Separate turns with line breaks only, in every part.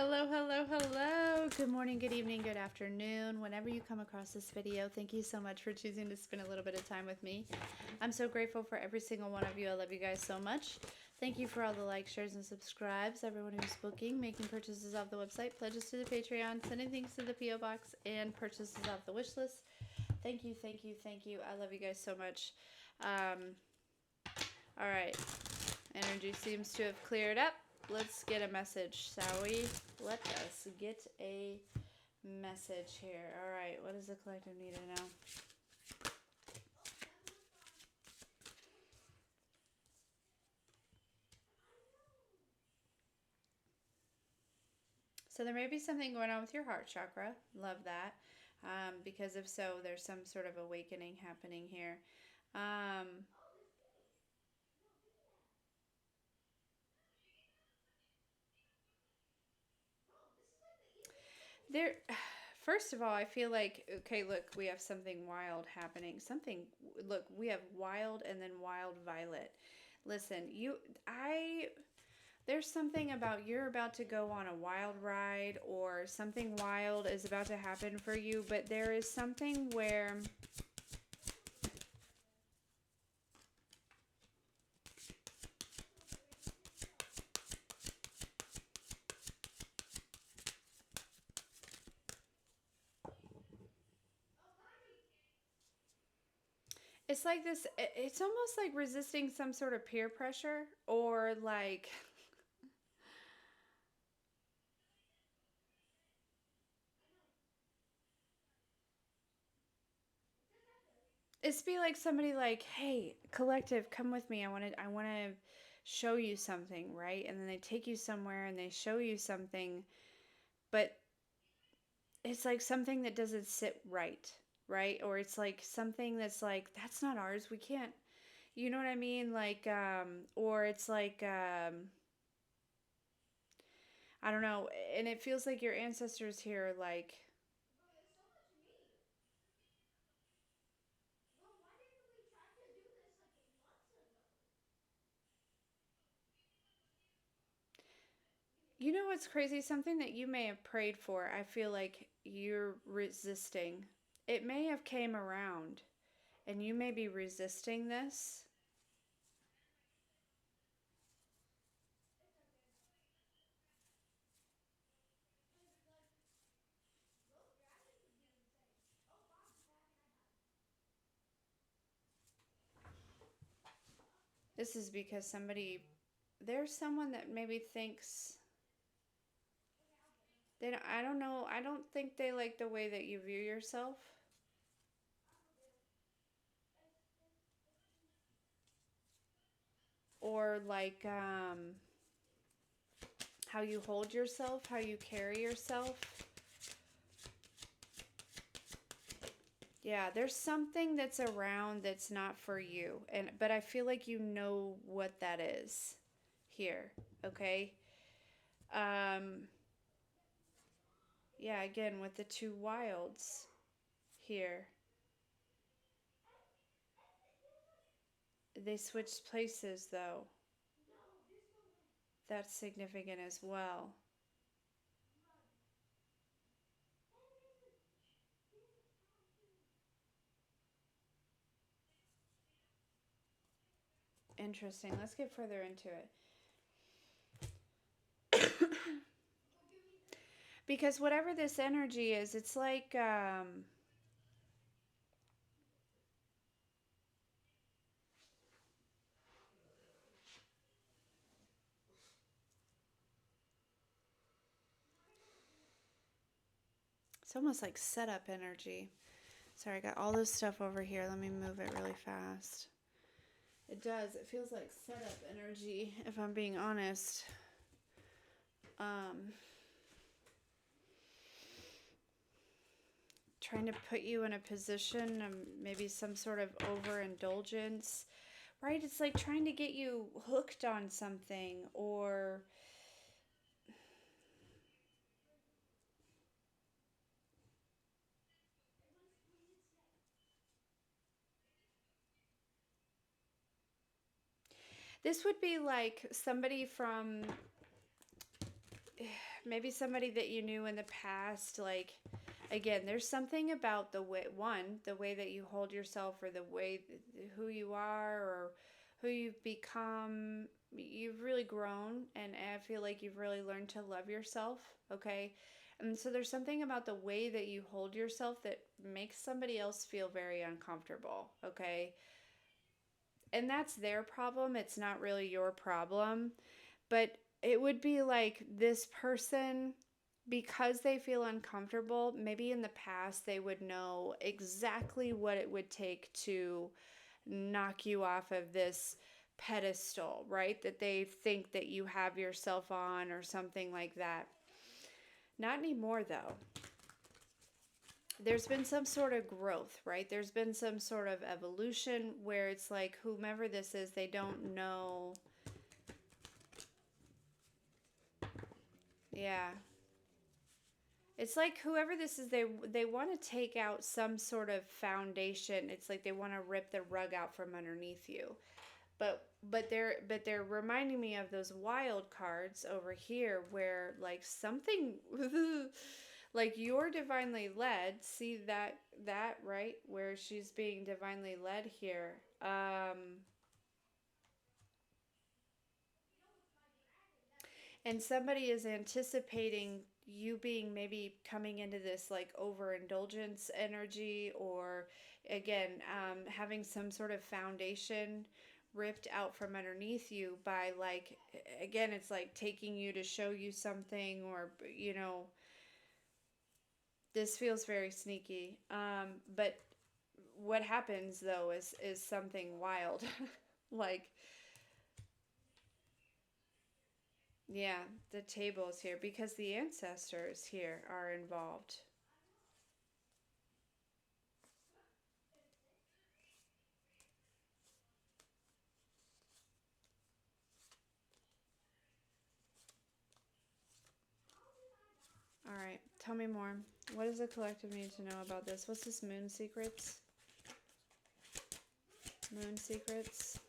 Hello, hello, hello. Good morning, good evening, good afternoon. Whenever you come across this video, thank you so much for choosing to spend a little bit of time with me. I'm so grateful for every single one of you. I love you guys so much. Thank you for all the likes, shares, and subscribes. Everyone who's booking, making purchases off the website, pledges to the Patreon, sending things to the P.O. Box, and purchases off the wish list. Thank you, thank you, thank you. I love you guys so much. All right. Energy seems to have cleared up. Let's get a message, shall we? Let us get a message here. All right. What does the collective need to know? So there may be something going on with your heart chakra. Love that. Because if so, there's some sort of awakening happening here. There, first of all, I feel like, okay, look, we have something wild happening. Look, we have wild and then wild violet. Listen, there's something about you're about to go on a wild ride or something wild is about to happen for you, but there is something where it's like this, it's almost like resisting some sort of peer pressure or like it's be like somebody like, "Hey, collective, come with me. I want to show you something, right?" And then they take you somewhere and they show you something, but it's like something that doesn't sit right, right? Or it's like something that's like, "That's not ours. We can't." You know what I mean? Like or it's like I don't know, and it feels like your ancestors here like you know what's crazy? Something that you may have prayed for, I feel like you're resisting. It may have came around and you may be resisting this. This is because there's someone that maybe thinks I don't know, I don't think they like the way that you view yourself or like how you hold yourself, how you carry yourself. Yeah, there's something that's around that's not for you. But I feel like you know what that is here, okay? Um yeah, again with the two wilds here. They switched places though. That's significant as well. Interesting. Let's get further into it. Because whatever this energy is, it's like it's almost like setup energy. Sorry, I got all this stuff over here. Let me move it really fast. It does. It feels like setup energy, if I'm being honest. Trying to put you in a position of maybe some sort of overindulgence, right? It's like trying to get you hooked on something or this would be like somebody from maybe somebody that you knew in the past, like, again, there's something about the way, the way that you hold yourself, or the way who you are, or who you've become. You've really grown, and I feel like you've really learned to love yourself, okay? And so there's something about the way that you hold yourself that makes somebody else feel very uncomfortable, okay? And that's their problem. It's not really your problem. But it would be like this person, because they feel uncomfortable, maybe in the past they would know exactly what it would take to knock you off of this pedestal, right? That they think that you have yourself on, or something like that. Not anymore, though. There's been some sort of growth, right? There's been some sort of evolution where it's like whomever this is, they don't know. Yeah. It's like whoever this is, they want to take out some sort of foundation. It's like they want to rip the rug out from underneath you. But they're reminding me of those wild cards over here, where like something like you're divinely led. See that right, where she's being divinely led here. And somebody is anticipating you being maybe coming into this like overindulgence energy, or again, having some sort of foundation ripped out from underneath you by, like, again, it's like taking you to show you something, or this feels very sneaky. But what happens though is something wild. Like, yeah, the tables here, because the ancestors here are involved. All right, tell me more. What does the collective need to know about this? What's this moon secrets? Moon secrets.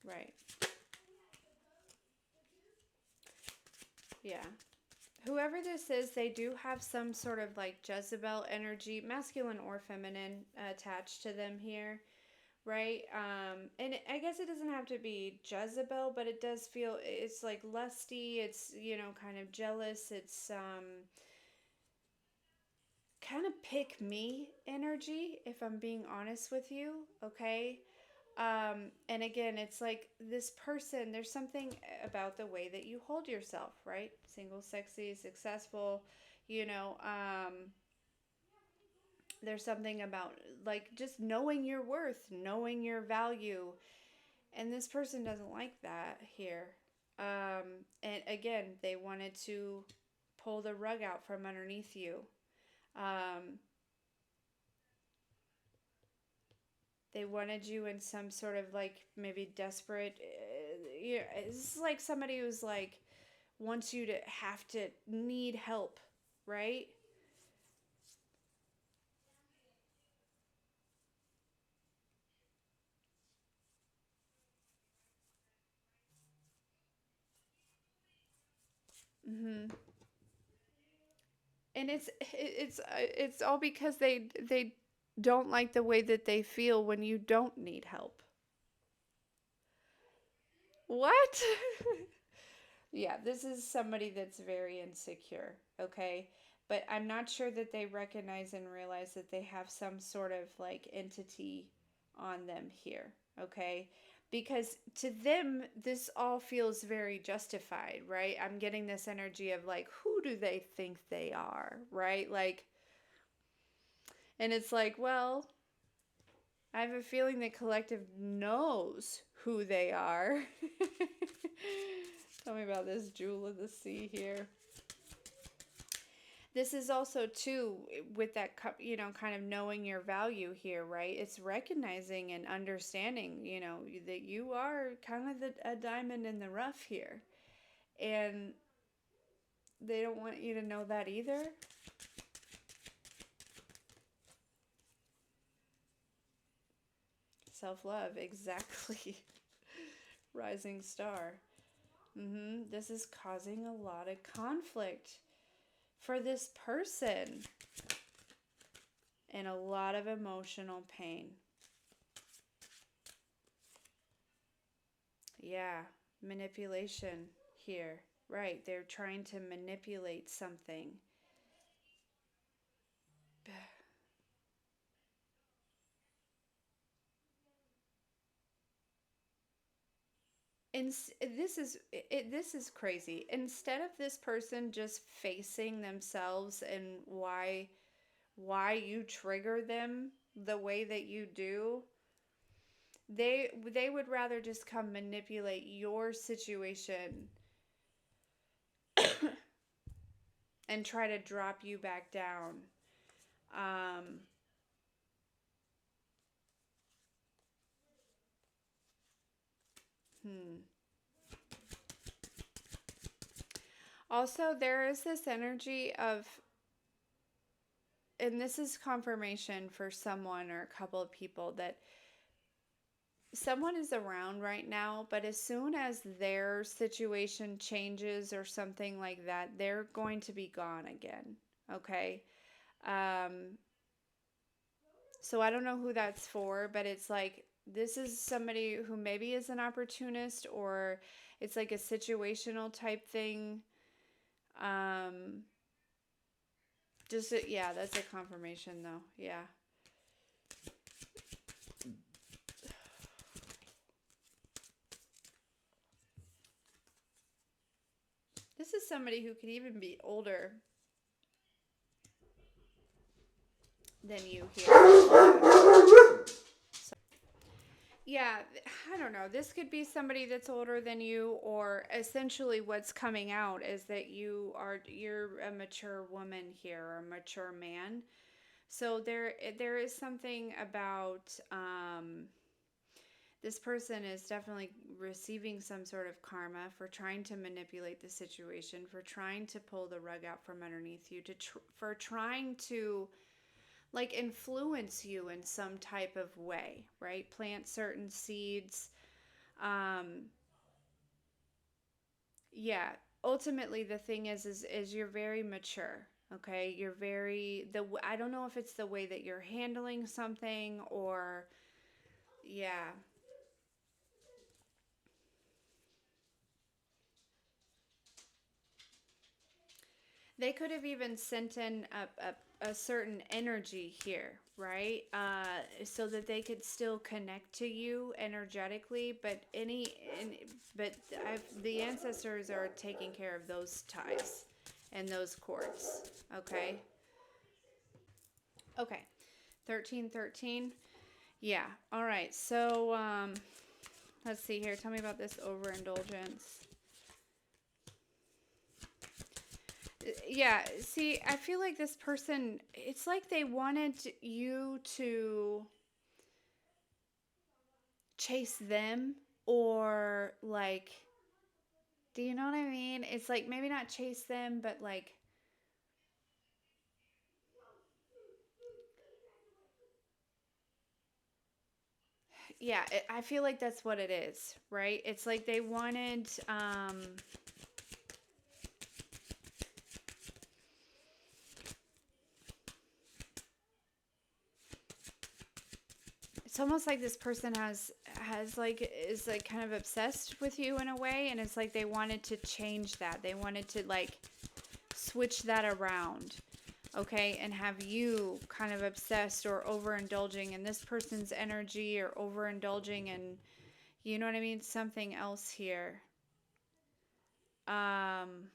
Right. Yeah. Whoever this is, they do have some sort of like Jezebel energy, masculine or feminine, attached to them here, right? And I guess it doesn't have to be Jezebel, but it does feel, it's like lusty. It's, kind of jealous. It's kind of pick me energy, if I'm being honest with you, okay? And again, it's like this person, there's something about the way that you hold yourself, right? Single, sexy, successful, you know, um, there's something about like just knowing your worth, knowing your value. And this person doesn't like that here. And again, they wanted to pull the rug out from underneath you. Um, they wanted you in some sort of like maybe desperate. It's like somebody who's like wants you to have to need help, right? Mm-hmm. And it's all because they don't like the way that they feel when you don't need help. What? Yeah, this is somebody that's very insecure, okay? But I'm not sure that they recognize and realize that they have some sort of like entity on them here, okay? Because to them, this all feels very justified, right? I'm getting this energy of like, who do they think they are, right? Like, and it's like, well, I have a feeling the collective knows who they are. Tell me about this jewel of the sea here. This is also too with that, kind of knowing your value here, right? It's recognizing and understanding, that you are kind of a diamond in the rough here, and they don't want you to know that either. Self-love, exactly. Rising star. This is causing a lot of conflict for this person and a lot of emotional pain. Yeah, manipulation here. Right, they're trying to manipulate something. And this is crazy. Instead of this person just facing themselves and why you trigger them the way that you do, they would rather just come manipulate your situation and try to drop you back down. Um, hmm. Also, there is this energy of, and this is confirmation for someone or a couple of people, that someone is around right now, but as soon as their situation changes or something like that, they're going to be gone again. Okay. Um, so I don't know who that's for, but it's like this is somebody who maybe is an opportunist, or it's like a situational type thing. Um, yeah, that's a confirmation though. Yeah. This is somebody who could even be older than you here. Yeah, I don't know. This could be somebody that's older than you, or essentially what's coming out is that you're a mature woman here, or a mature man. So there is something about this person is definitely receiving some sort of karma for trying to manipulate the situation, for trying to pull the rug out from underneath you, for trying to like influence you in some type of way, right? Plant certain seeds. Um, yeah. Ultimately, the thing is you're very mature. Okay, you're very I don't know if it's the way that you're handling something, or yeah. They could have even sent in a certain energy here, right? So that they could still connect to you energetically, but the ancestors are taking care of those ties and those cords. Okay. Okay. 1313. Yeah. All right. So let's see here. Tell me about this overindulgence. Yeah, see, I feel like this person, it's like they wanted you to chase them, or like, do you know what I mean? It's like maybe not chase them, but like, yeah, I feel like that's what it is, right? It's like they wanted, it's almost like this person has like is like kind of obsessed with you in a way, and it's like they wanted to change that. They wanted to like switch that around, okay, and have you kind of obsessed or overindulging in this person's energy, or overindulging in, you know what I mean, something else here. Um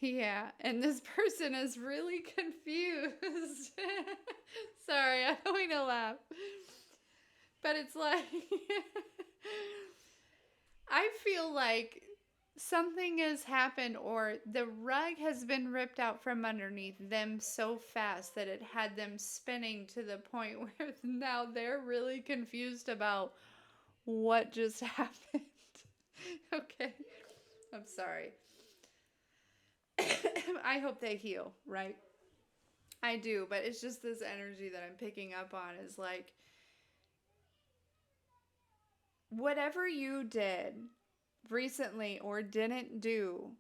yeah, and this person is really confused. Sorry, I don't mean to laugh. But it's like I feel like something has happened, or the rug has been ripped out from underneath them so fast that it had them spinning to the point where now they're really confused about what just happened. Okay. I'm sorry. I hope they heal, right? I do, but it's just this energy that I'm picking up on is like, whatever you did recently or didn't do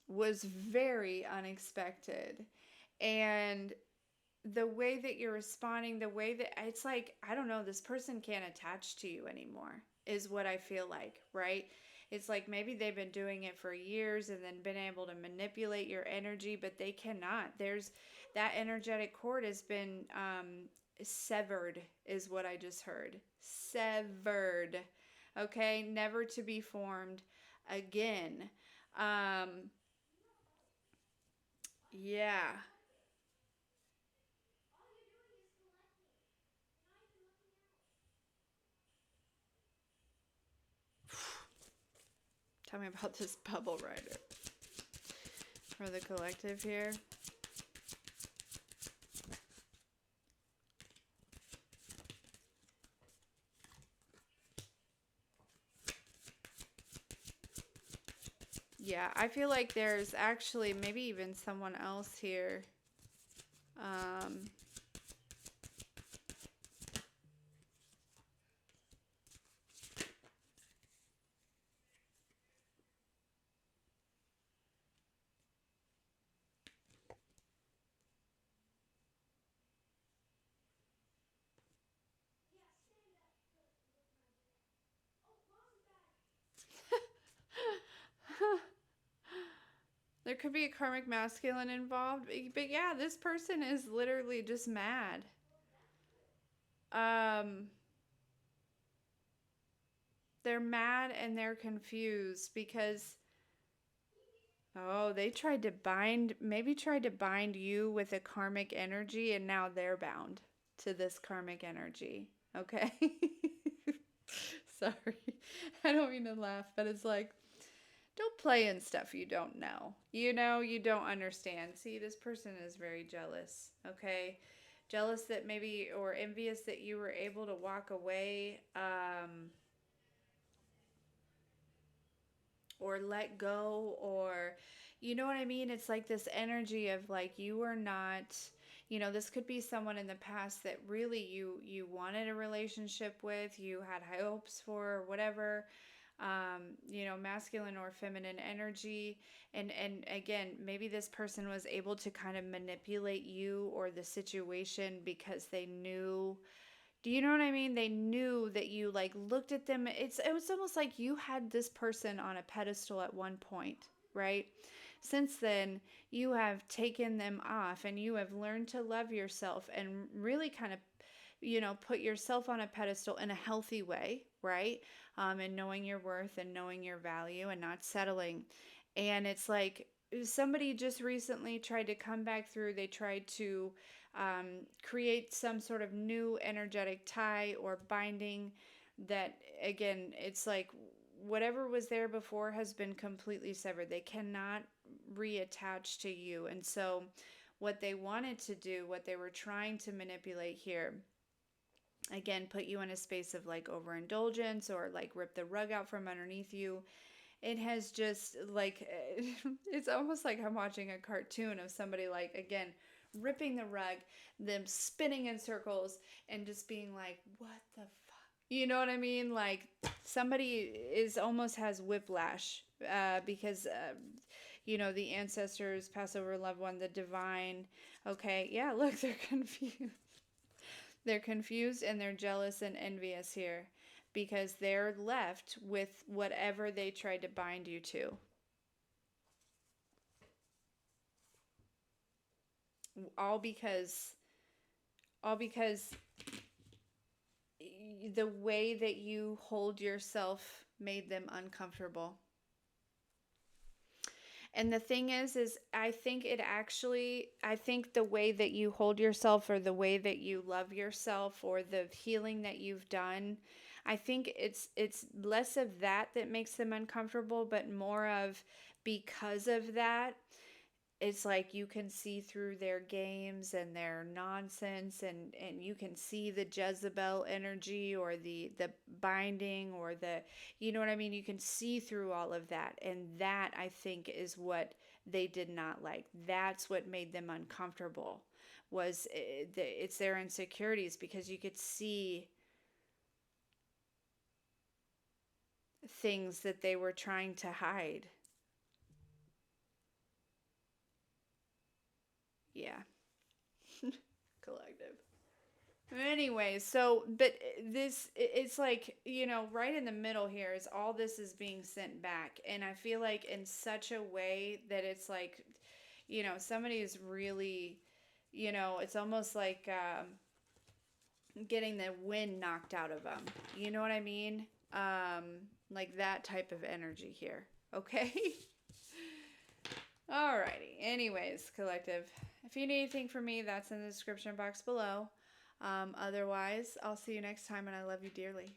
was very unexpected. And the way that you're responding, the way that it's like, I don't know, this person can't attach to you anymore, is what I feel like, right? It's like maybe they've been doing it for years and then been able to manipulate your energy, but they cannot. There's that energetic cord has been severed, is what I just heard. Severed. Okay, never to be formed again. Um, yeah. Tell me about this bubble rider for the collective here. Yeah, I feel like there's actually maybe even someone else here. Um, there could be a karmic masculine involved, but yeah, this person is literally just mad. Um, they're mad and they're confused because oh, they tried to bind, maybe tried to bind you with a karmic energy and now they're bound to this karmic energy. Okay? Sorry. I don't mean to laugh, but it's like, don't play in stuff you don't know. You know, you don't understand. See, this person is very jealous. Okay? Jealous that maybe, or envious that you were able to walk away. Or let go, or you know what I mean? It's like this energy of like you were not, you know, this could be someone in the past that really you wanted a relationship with, you had hopes for, or whatever. You know, masculine or feminine energy, and again, maybe this person was able to kind of manipulate you or the situation because they knew, do you know what I mean? They knew that you like looked at them. It was almost like you had this person on a pedestal at one point, right? Since then, you have taken them off and you have learned to love yourself and really kind of, you know, put yourself on a pedestal in a healthy way, right? And knowing your worth and knowing your value and not settling. And it's like somebody just recently tried to come back through. They tried to create some sort of new energetic tie or binding that, again, it's like whatever was there before has been completely severed. They cannot reattach to you. And so, what they wanted to do, what they were trying to manipulate here, again, put you in a space of like overindulgence or like rip the rug out from underneath you. It has just like, it's almost like I'm watching a cartoon of somebody like, again, ripping the rug, them spinning in circles and just being like, what the fuck? You know what I mean? Like somebody is almost has whiplash because, you know, the ancestors, Passover loved one, the divine. Okay, yeah, look, they're confused. They're confused and they're jealous and envious here because they're left with whatever they tried to bind you to. All because all because the way that you hold yourself made them uncomfortable. And the thing is I think it actually, I think the way that you hold yourself or the way that you love yourself or the healing that you've done, I think it's less of that that makes them uncomfortable, but more of because of that, it's like you can see through their games and their nonsense, and you can see the Jezebel energy, or the binding, or the, you know what I mean? You can see through all of that. And that, I think, is what they did not like. That's what made them uncomfortable, was it's their insecurities, because you could see things that they were trying to hide. Yeah. Collective. Anyway, so, but this, it's like, right in the middle here is all this is being sent back. And I feel like in such a way that it's like, somebody is really, it's almost like getting the wind knocked out of them. You know what I mean? Like that type of energy here. Okay? Alrighty. Anyways, collective. If you need anything from me, that's in the description box below. Otherwise, I'll see you next time, and I love you dearly.